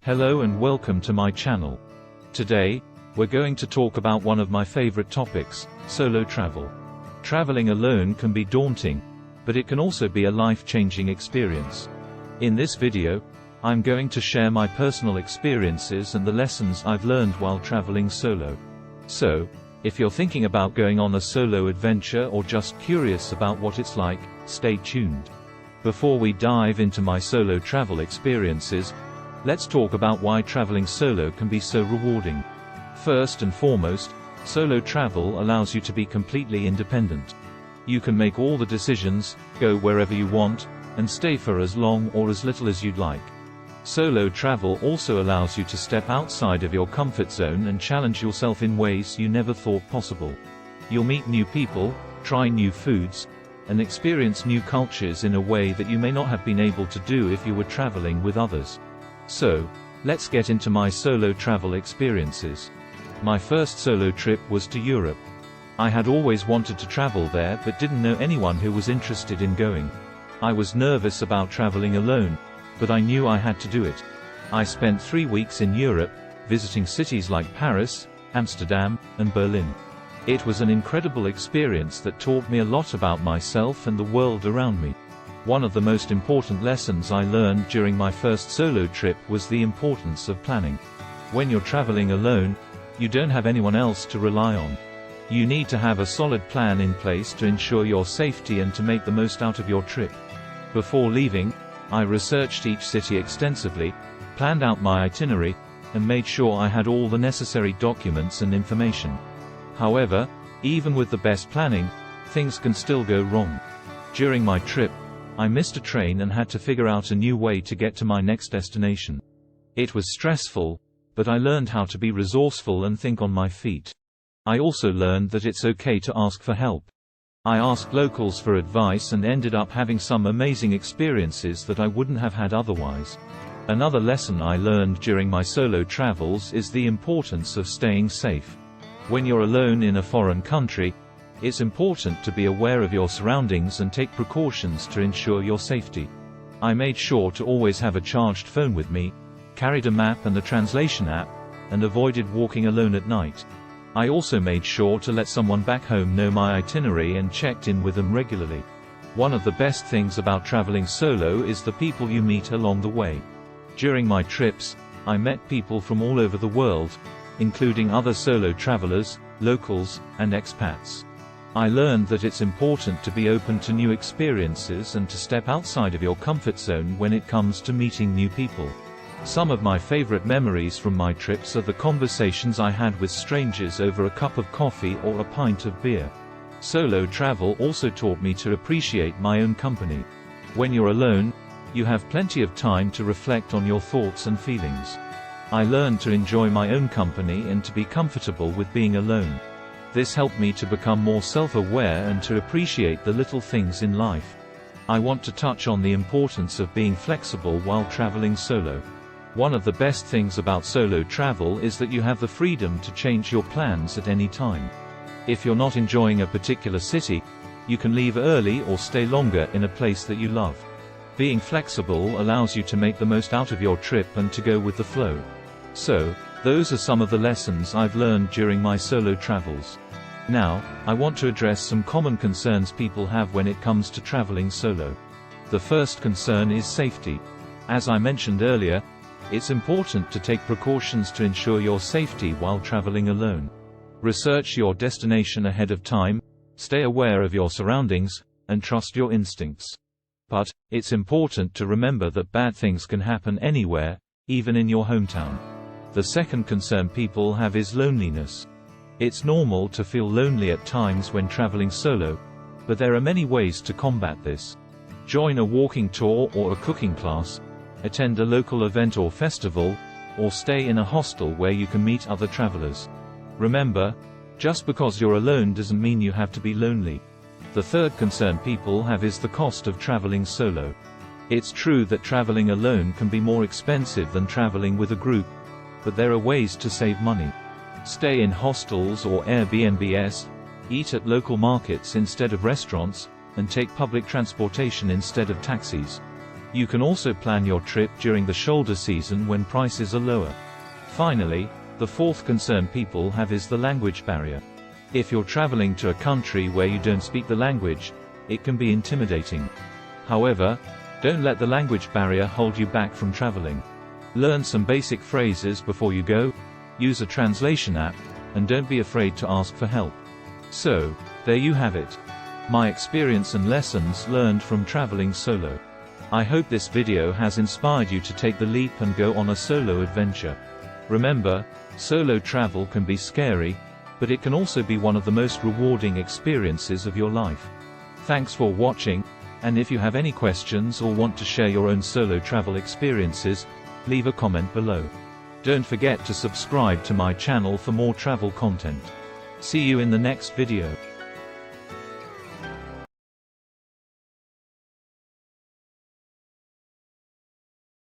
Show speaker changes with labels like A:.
A: Hello and welcome to my channel. Today, we're going to talk about one of my favorite topics, solo travel. Traveling alone can be daunting, but it can also be a life-changing experience. In this video, I'm going to share my personal experiences and the lessons I've learned while traveling solo. So, if you're thinking about going on a solo adventure or just curious about what it's like, stay tuned. Before we dive into my solo travel experiences, let's talk about why traveling solo can be so rewarding. First and foremost, solo travel allows you to be completely independent. You can make all the decisions, go wherever you want, and stay for as long or as little as you'd like. Solo travel also allows you to step outside of your comfort zone and challenge yourself in ways you never thought possible. You'll meet new people, try new foods, and experience new cultures in a way that you may not have been able to do if you were traveling with others. So, let's get into my solo travel experiences. My first solo trip was to Europe. I had always wanted to travel there but didn't know anyone who was interested in going. I was nervous about traveling alone, but I knew I had to do it. I spent 3 weeks in Europe, visiting cities like Paris, Amsterdam, and Berlin. It was an incredible experience that taught me a lot about myself and the world around me. One of the most important lessons I learned during my first solo trip was the importance of planning. When you're traveling alone, you don't have anyone else to rely on. You need to have a solid plan in place to ensure your safety and to make the most out of your trip. Before leaving, I researched each city extensively, planned out my itinerary, and made sure I had all the necessary documents and information. However, even with the best planning, things can still go wrong. During my trip, I missed a train and had to figure out a new way to get to my next destination. It was stressful, but I learned how to be resourceful and think on my feet. I also learned that it's okay to ask for help. I asked locals for advice and ended up having some amazing experiences that I wouldn't have had otherwise. Another lesson I learned during my solo travels is the importance of staying safe. When you're alone in a foreign country, it's important to be aware of your surroundings and take precautions to ensure your safety. I made sure to always have a charged phone with me, carried a map and a translation app, and avoided walking alone at night. I also made sure to let someone back home know my itinerary and checked in with them regularly. One of the best things about traveling solo is the people you meet along the way. During my trips, I met people from all over the world, including other solo travelers, locals, and expats. I learned that it's important to be open to new experiences and to step outside of your comfort zone when it comes to meeting new people. Some of my favorite memories from my trips are the conversations I had with strangers over a cup of coffee or a pint of beer. Solo travel also taught me to appreciate my own company. When you're alone, you have plenty of time to reflect on your thoughts and feelings. I learned to enjoy my own company and to be comfortable with being alone. This helped me to become more self-aware and to appreciate the little things in life. I want to touch on the importance of being flexible while traveling solo. One of the best things about solo travel is that you have the freedom to change your plans at any time. If you're not enjoying a particular city, you can leave early or stay longer in a place that you love. Being flexible allows you to make the most out of your trip and to go with the flow. So, those are some of the lessons I've learned during my solo travels. Now, I want to address some common concerns people have when it comes to traveling solo. The first concern is safety. As I mentioned earlier, it's important to take precautions to ensure your safety while traveling alone. Research your destination ahead of time, stay aware of your surroundings, and trust your instincts. But, it's important to remember that bad things can happen anywhere, even in your hometown. The second concern people have is loneliness. It's normal to feel lonely at times when traveling solo, but there are many ways to combat this. Join a walking tour or a cooking class, attend a local event or festival, or stay in a hostel where you can meet other travelers. Remember, just because you're alone doesn't mean you have to be lonely. The third concern people have is the cost of traveling solo. It's true that traveling alone can be more expensive than traveling with a group, but there are ways to save money. Stay in hostels or Airbnbs, eat at local markets instead of restaurants, and take public transportation instead of taxis. You can also plan your trip during the shoulder season when prices are lower. Finally, the fourth concern people have is the language barrier. If you're traveling to a country where you don't speak the language, it can be intimidating. However, don't let the language barrier hold you back from traveling. Learn some basic phrases before you go, use a translation app, and don't be afraid to ask for help. So, there you have it. My experience and lessons learned from traveling solo. I hope this video has inspired you to take the leap and go on a solo adventure. Remember, solo travel can be scary, but it can also be one of the most rewarding experiences of your life. Thanks for watching, and if you have any questions or want to share your own solo travel experiences, leave a comment below. Don't forget to subscribe to my channel for more travel content. See you in the next video.